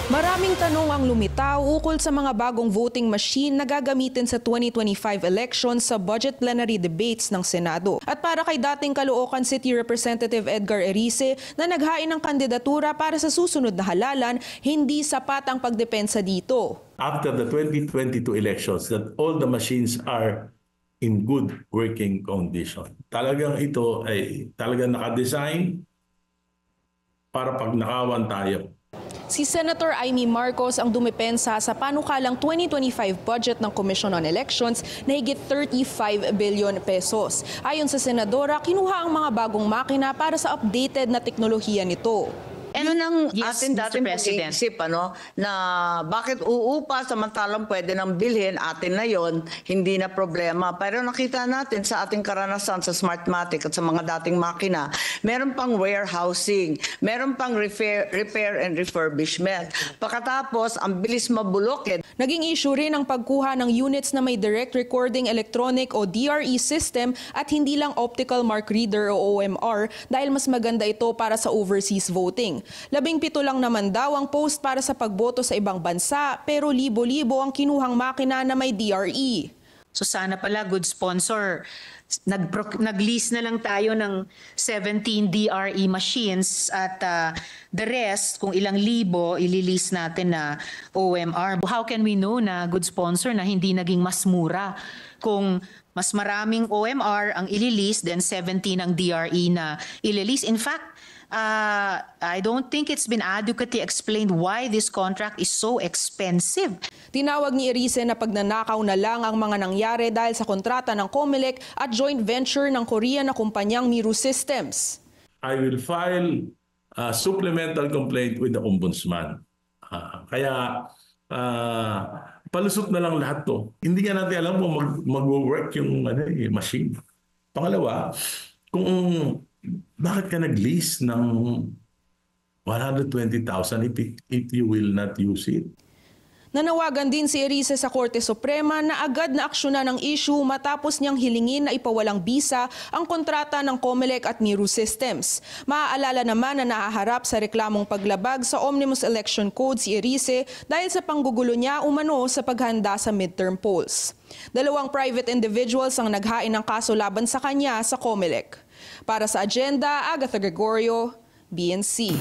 Maraming tanong ang lumitaw ukol sa mga bagong voting machine na gagamitin sa 2025 elections sa budget plenary debates ng Senado. At para kay dating Caloocan City Representative Edgar Erice na naghain ng kandidatura para sa susunod na halalan, hindi sapat ang pagdepensa dito. After the 2022 elections, that all the machines are in good working condition. Talagang ito ay talagang nakadesign para pag nakawan tayo. Si Senator Amy Marcos ang dumepensa sa panukalang 2025 budget ng Commission on Elections na higit 35 billion pesos. Ayon sa senadora, kinuha ang mga bagong makina para sa updated na teknolohiya nito. Yun ang Yes, atin Mr. dating President. pag-iisip, na bakit uupa samantalang pwede nang bilhin, atin na yon, hindi na problema. Pero nakita natin sa ating karanasan sa Smartmatic at sa mga dating makina, meron pang warehousing, meron pang repair and refurbishment. Pagkatapos, ang bilis mabulok. Naging issue rin ang pagkuha ng units na may direct recording electronic o DRE system at hindi lang optical mark reader o OMR dahil mas maganda ito para sa overseas voting. 17 lang naman daw ang post para sa pagboto sa ibang bansa pero libo-libo ang kinuhang makina na may DRE. So sana pala, good sponsor, nag-lease na lang tayo ng 17 DRE machines at the rest, kung ilang libo, ililist natin na OMR. How can we know na good sponsor na hindi naging mas mura kung mas maraming OMR ang ililist, then 17 ang DRE na ililist? In fact, I don't think it's been adequately explained why this contract is so expensive. Tinawag ni Erice na pagnanakaw na lang ang mga nangyari dahil sa kontrata ng COMELEC at joint venture ng Korean na kumpanyang Miru Systems. I will file a supplemental complaint with the Ombudsman. Kaya palusot na lang lahat to. Hindi nga natin alam kung mag-work yung machine. Pangalawa, kung bakit ka nag-lease ng 120,000 if you will not use it? Nanawagan din si Erice sa Korte Suprema na agad na aksyonan ang issue matapos niyang hilingin na ipawalang bisa ang kontrata ng COMELEC at Miru Systems. Maaalala naman na nahaharap sa reklamong paglabag sa Omnibus Election Code si Erice dahil sa panggugulo niya umano sa paghanda sa midterm polls. 2 private individuals ang naghain ng kaso laban sa kanya sa COMELEC. Para sa Agenda, Agatha Gregorio, BNC.